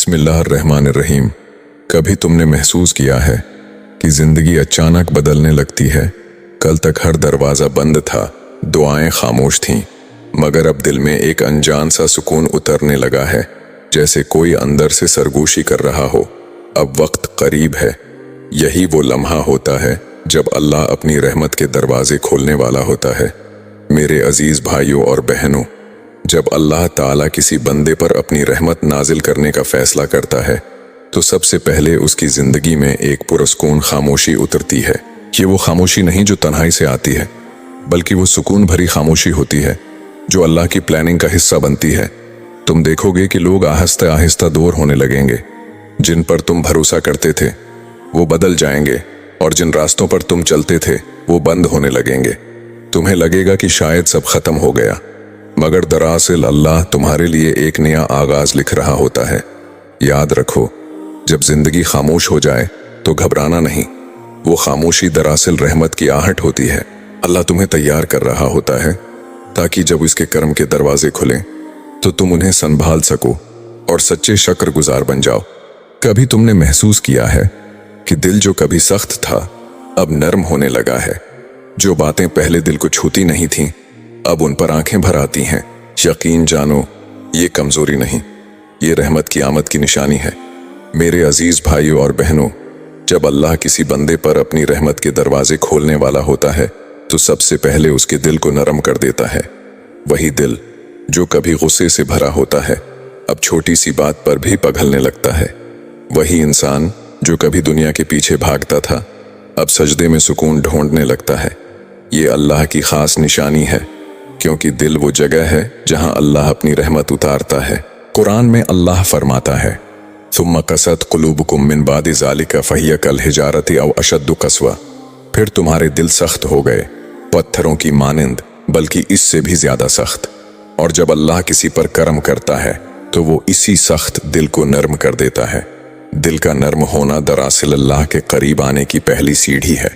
बिस्मिल्लाहिर्रहमानिर्रहीम। कभी तुमने महसूस किया है कि जिंदगी अचानक बदलने लगती है? कल तक हर दरवाज़ा बंद था, दुआएं खामोश थीं, मगर अब दिल में एक अनजान सा सुकून उतरने लगा है, जैसे कोई अंदर से सरगोशी कर रहा हो, अब वक्त करीब है। यही वो लम्हा होता है जब अल्लाह अपनी रहमत के दरवाजे खोलने वाला होता है। मेरे अजीज भाइयों और बहनों, जब अल्लाह ताला किसी बंदे पर अपनी रहमत नाजिल करने का फैसला करता है तो सबसे पहले उसकी जिंदगी में एक पुरस्कून खामोशी उतरती है। ये वो खामोशी नहीं जो तन्हाई से आती है, बल्कि वो सुकून भरी खामोशी होती है जो अल्लाह की प्लानिंग का हिस्सा बनती है। तुम देखोगे कि लोग आहिस्ता आहिस्ता दूर होने लगेंगे। जिन पर तुम भरोसा करते थे वो बदल जाएंगे, और जिन रास्तों पर तुम चलते थे वो बंद होने लगेंगे। तुम्हें लगेगा कि शायद सब खत्म हो गया, मगर दरअसल अल्लाह तुम्हारे लिए एक नया आगाज लिख रहा होता है। याद रखो, जब जिंदगी खामोश हो जाए तो घबराना नहीं। वो खामोशी दरअसल रहमत की आहट होती है। अल्लाह तुम्हें तैयार कर रहा होता है ताकि जब इसके कर्म के दरवाजे खुलें तो तुम उन्हें संभाल सको और सच्चे शुक्रगुजार बन जाओ। कभी तुमने महसूस किया है कि दिल जो कभी सख्त था अब नरम होने लगा है? जो बातें पहले दिल को छूती नहीं थीं अब उन पर आंखें भर आती हैं। यकीन जानो, ये कमजोरी नहीं, ये रहमत की आमद की निशानी है। मेरे अजीज भाइयों और बहनों, जब अल्लाह किसी बंदे पर अपनी रहमत के दरवाजे खोलने वाला होता है तो सबसे पहले उसके दिल को नरम कर देता है। वही दिल जो कभी गुस्से से भरा होता है अब छोटी सी बात पर भी पिघलने लगता है। वही इंसान जो कभी दुनिया के पीछे भागता था अब सजदे में सुकून ढूंढने लगता है। ये अल्लाह की खास निशानी है, क्योंकि दिल वो जगह है जहां अल्लाह अपनी रहमत उतारता है। कुरान में अल्लाह फरमाता है, सुम्मा कसत कुलूबकुम मिन बादि ज़ालिका फ़हिय कल हिजारति औ अशद्दु कसवा। फिर तुम्हारे दिल सख्त हो गए, पत्थरों की मानिंद, बल्कि इससे भी ज्यादा सख्त। और जब अल्लाह किसी पर करम करता है तो वो इसी सख्त दिल को नर्म कर देता है। दिल का नर्म होना दरअसल अल्लाह के करीब आने की पहली सीढ़ी है।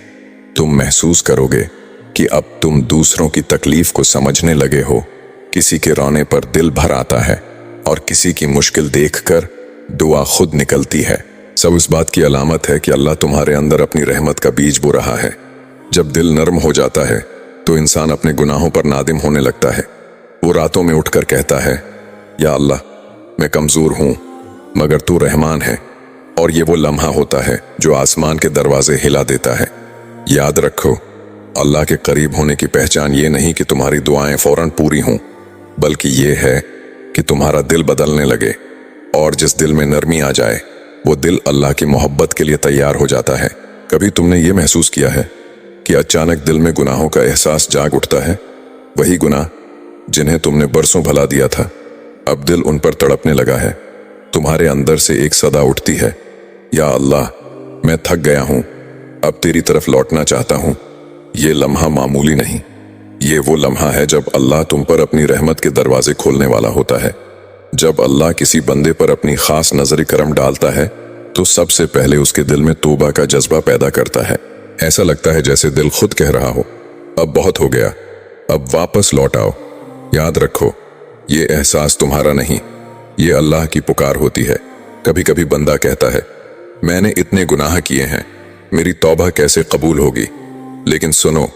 तुम महसूस करोगे कि अब तुम दूसरों की तकलीफ को समझने लगे हो। किसी के रोने पर दिल भर आता है और किसी की मुश्किल देखकर दुआ खुद निकलती है। सब इस बात की अलामत है कि अल्लाह तुम्हारे अंदर अपनी रहमत का बीज बो रहा है। जब दिल नर्म हो जाता है तो इंसान अपने गुनाहों पर नादिम होने लगता है। वो रातों में उठकर कहता है, या अल्लाह, मैं कमजोर हूं मगर तू रहमान है। और ये वो लम्हा होता है जो आसमान के दरवाजे हिला देता है। याद रखो, अल्लाह के करीब होने की पहचान ये नहीं कि तुम्हारी दुआएं फौरन पूरी हों, बल्कि ये है कि तुम्हारा दिल बदलने लगे। और जिस दिल में नरमी आ जाए वो दिल अल्लाह की मोहब्बत के लिए तैयार हो जाता है। कभी तुमने ये महसूस किया है कि अचानक दिल में गुनाहों का एहसास जाग उठता है? वही गुनाह जिन्हें तुमने बरसों भुला दिया था, अब दिल उन पर तड़पने लगा है। तुम्हारे अंदर से एक सदा उठती है, या अल्लाह, मैं थक गया हूं, अब तेरी तरफ लौटना चाहता हूं। ये लम्हा मामूली नहीं, ये वो लम्हा है जब अल्लाह तुम पर अपनी रहमत के दरवाजे खोलने वाला होता है। जब अल्लाह किसी बंदे पर अपनी खास नजर करम डालता है तो सबसे पहले उसके दिल में तौबा का जज्बा पैदा करता है। ऐसा लगता है जैसे दिल खुद कह रहा हो, अब बहुत हो गया, अब वापस लौट आओ। याद रखो, ये एहसास तुम्हारा नहीं, ये अल्लाह की पुकार होती है। कभी कभी बंदा कहता है, मैंने इतने गुनाह किए हैं, मेरी तौबा कैसे कबूल होगी? लेकिन सुनो,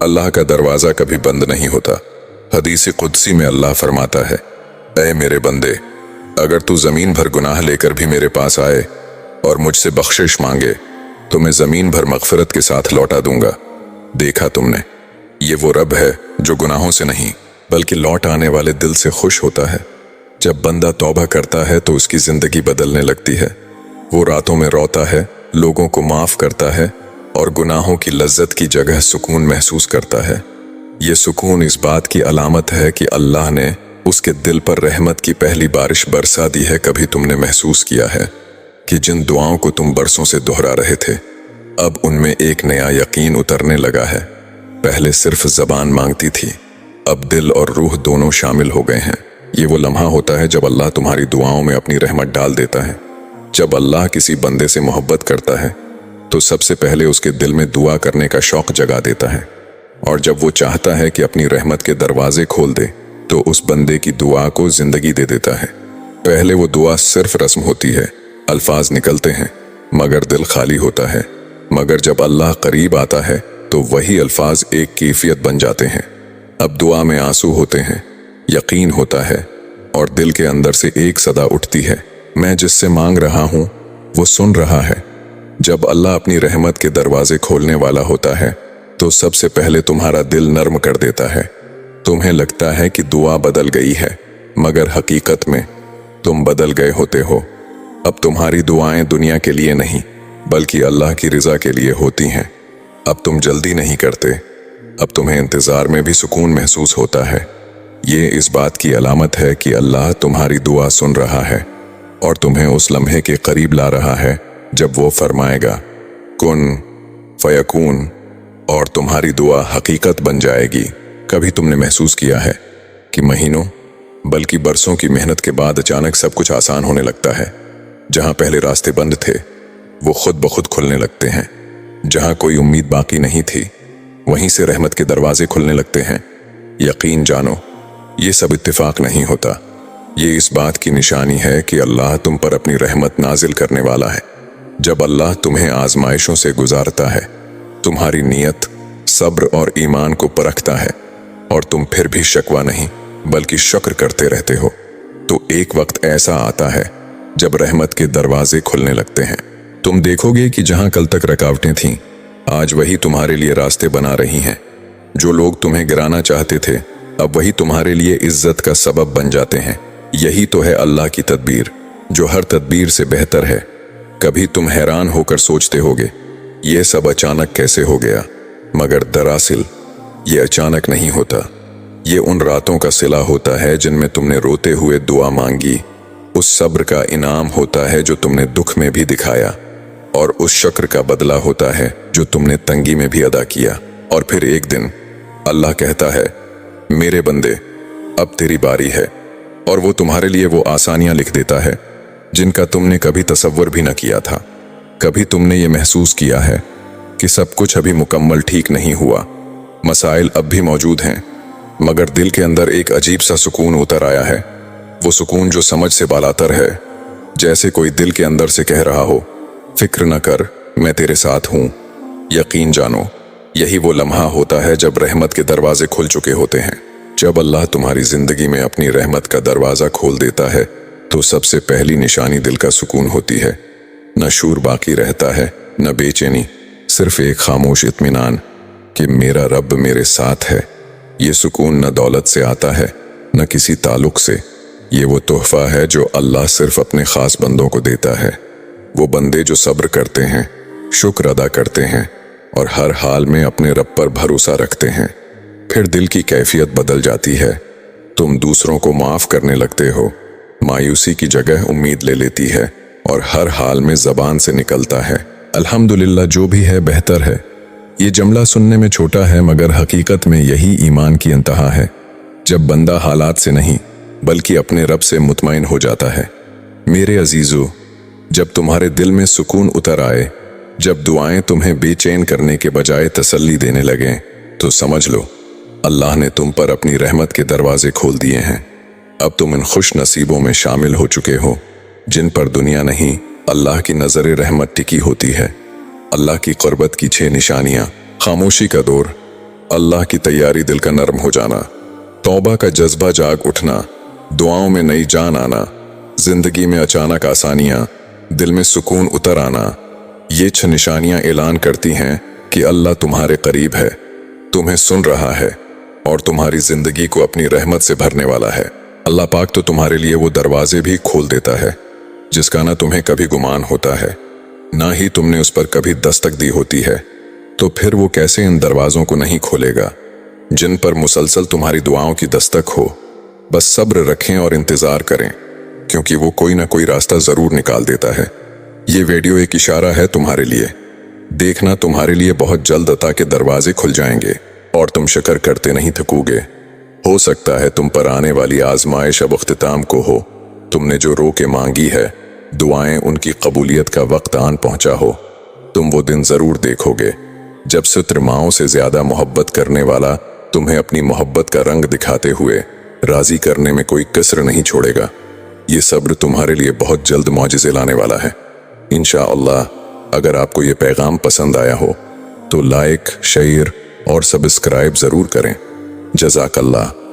अल्लाह का दरवाजा कभी बंद नहीं होता। हदीस कुदसी में अल्लाह फरमाता है, ऐ मेरे बंदे, अगर तू जमीन भर गुनाह लेकर भी मेरे पास आए और मुझसे बख्शिश मांगे तो मैं जमीन भर मगफिरत के साथ लौटा दूंगा। देखा तुमने, ये वो रब है जो गुनाहों से नहीं बल्कि लौट आने वाले दिल से खुश होता है। जब बंदा तौबा करता है तो उसकी जिंदगी बदलने लगती है। वो रातों में रोता है, लोगों को माफ करता है और गुनाहों की लज्जत की जगह सुकून महसूस करता है। ये सुकून इस बात की अलामत है कि अल्लाह ने उसके दिल पर रहमत की पहली बारिश बरसा दी है। कभी तुमने महसूस किया है कि जिन दुआओं को तुम बरसों से दोहरा रहे थे अब उनमें एक नया यकीन उतरने लगा है? पहले सिर्फ जबान मांगती थी, अब दिल और रूह दोनों शामिल हो गए हैं। ये वो लम्हा होता है जब अल्लाह तुम्हारी दुआओं में अपनी रहमत डाल देता है। जब अल्लाह किसी बंदे से मोहब्बत करता है तो सबसे पहले उसके दिल में दुआ करने का शौक जगा देता है, और जब वो चाहता है कि अपनी रहमत के दरवाजे खोल दे तो उस बंदे की दुआ को जिंदगी दे देता है। पहले वो दुआ सिर्फ रस्म होती है, अल्फाज निकलते हैं मगर दिल खाली होता है। मगर जब अल्लाह करीब आता है तो वही अल्फाज एक कैफियत बन जाते हैं। अब दुआ में आंसू होते हैं, यकीन होता है और दिल के अंदर से एक सदा उठती है, मैं जिससे मांग रहा हूँ वो सुन रहा है। जब अल्लाह अपनी रहमत के दरवाजे खोलने वाला होता है तो सबसे पहले तुम्हारा दिल नर्म कर देता है। तुम्हें लगता है कि दुआ बदल गई है, मगर हकीकत में तुम बदल गए होते हो। अब तुम्हारी दुआएं दुनिया के लिए नहीं बल्कि अल्लाह की रज़ा के लिए होती हैं। अब तुम जल्दी नहीं करते, अब तुम्हें इंतज़ार में भी सुकून महसूस होता है। ये इस बात की अलामत है कि अल्लाह तुम्हारी दुआ सुन रहा है और तुम्हें उस लम्हे के करीब ला रहा है जब वो फरमाएगा कुन फयकून, और तुम्हारी दुआ हकीकत बन जाएगी। कभी तुमने महसूस किया है कि महीनों बल्कि बरसों की मेहनत के बाद अचानक सब कुछ आसान होने लगता है। जहां पहले रास्ते बंद थे वो खुद ब खुद खुलने लगते हैं। जहां कोई उम्मीद बाकी नहीं थी वहीं से रहमत के दरवाजे खुलने लगते हैं। यकीन जानो, ये सब इत्तेफाक नहीं होता, ये इस बात की निशानी है कि अल्लाह तुम पर अपनी रहमत नाजिल करने वाला है। जब अल्लाह तुम्हें आजमाइशों से गुजारता है, तुम्हारी नीयत, सब्र और ईमान को परखता है और तुम फिर भी शकवा नहीं बल्कि शुक्र करते रहते हो, तो एक वक्त ऐसा आता है जब रहमत के दरवाजे खुलने लगते हैं। तुम देखोगे कि जहां कल तक रुकावटें थीं, आज वही तुम्हारे लिए रास्ते बना रही हैं। जो लोग तुम्हें गिराना चाहते थे, अब वही तुम्हारे लिए इज्जत का सबब बन जाते हैं। यही तो है अल्लाह की तदबीर, जो हर तदबीर से बेहतर है। कभी तुम हैरान होकर सोचते होगे, ये सब अचानक कैसे हो गया, मगर दरअसल ये अचानक नहीं होता। ये उन रातों का सिला होता है जिनमें तुमने रोते हुए दुआ मांगी। उस सब्र का इनाम होता है जो तुमने दुख में भी दिखाया, और उस शुक्र का बदला होता है जो तुमने तंगी में भी अदा किया। और फिर एक दिन अल्लाह कहता है, मेरे बंदे अब तेरी बारी है, और वो तुम्हारे लिए वो आसानियां लिख देता है जिनका तुमने कभी तसव्वुर भी न किया था। कभी तुमने ये महसूस किया है कि सब कुछ अभी मुकम्मल ठीक नहीं हुआ, मसाइल अब भी मौजूद हैं, मगर दिल के अंदर एक अजीब सा सुकून उतर आया है। वो सुकून जो समझ से बालातर है, जैसे कोई दिल के अंदर से कह रहा हो, फिक्र न कर, मैं तेरे साथ हूं। यकीन जानो, यही वो लम्हा होता है जब रहमत के दरवाजे खुल चुके होते हैं। जब अल्लाह तुम्हारी जिंदगी में अपनी रहमत का दरवाजा खोल देता है तो सबसे पहली निशानी दिल का सुकून होती है। न शूर बाकी रहता है, न बेचैनी, सिर्फ एक खामोश इत्मीनान कि मेरा रब मेरे साथ है। ये सुकून न दौलत से आता है न किसी ताल्लुक से, ये वो तोहफा है जो अल्लाह सिर्फ अपने खास बंदों को देता है। वो बंदे जो सब्र करते हैं, शुक्र अदा करते हैं और हर हाल में अपने रब पर भरोसा रखते हैं। फिर दिल की कैफियत बदल जाती है, तुम दूसरों को माफ करने लगते हो, मायूसी की जगह उम्मीद ले लेती है और हर हाल में जबान से निकलता है, अल्हम्दुलिल्लाह, जो भी है बेहतर है। ये जुमला सुनने में छोटा है मगर हकीकत में यही ईमान की इंतहा है। जब बंदा हालात से नहीं बल्कि अपने रब से मुतमईन हो जाता है। मेरे अजीजों, जब तुम्हारे दिल में सुकून उतर आए, जब दुआएं तुम्हें बेचैन करने के बजाय तसल्ली देने लगें, तो समझ लो अल्लाह ने तुम पर अपनी रहमत के दरवाजे खोल दिए हैं। अब तुम इन खुश नसीबों में शामिल हो चुके हो जिन पर दुनिया नहीं, अल्लाह की नजर रहमत टिकी होती है। अल्लाह की क़ुर्बत की 6 निशानियां: खामोशी का दौर, अल्लाह की तैयारी, दिल का नरम हो जाना, तौबा का जज्बा जाग उठना, दुआओं में नई जान आना, जिंदगी में अचानक आसानियां, दिल में सुकून उतर आना। ये 6 निशानियां ऐलान करती हैं कि अल्लाह तुम्हारे करीब है, तुम्हें सुन रहा है और तुम्हारी जिंदगी को अपनी रहमत से भरने वाला है। अल्लाह पाक तो तुम्हारे लिए वो दरवाजे भी खोल देता है जिसका ना तुम्हें कभी गुमान होता है, ना ही तुमने उस पर कभी दस्तक दी होती है। तो फिर वो कैसे इन दरवाजों को नहीं खोलेगा जिन पर मुसलसल तुम्हारी दुआओं की दस्तक हो। बस सब्र रखें और इंतजार करें, क्योंकि वो कोई ना कोई रास्ता जरूर निकाल देता है। ये वीडियो एक इशारा है तुम्हारे लिए। देखना, तुम्हारे लिए बहुत जल्द अता के दरवाजे खुल जाएंगे और तुम शुक्र करते नहीं थकोगे। हो सकता है तुम पर आने वाली आजमाइश अब अख्तिताम को हो। तुमने जो रो के मांगी है दुआएं, उनकी कबूलियत का वक्त आन पहुंचा हो। तुम वो दिन जरूर देखोगे जब सित्र माओं से ज्यादा मोहब्बत करने वाला तुम्हें अपनी मोहब्बत का रंग दिखाते हुए राजी करने में कोई कसर नहीं छोड़ेगा। یہ صبر تمہارے لیے بہت جلد معجزے لانے والا ہے انشاءاللہ۔ اگر آپ کو یہ پیغام پسند آیا ہو تو لائک، شیئر اور سبسکرائب ضرور کریں۔ جزاک اللہ۔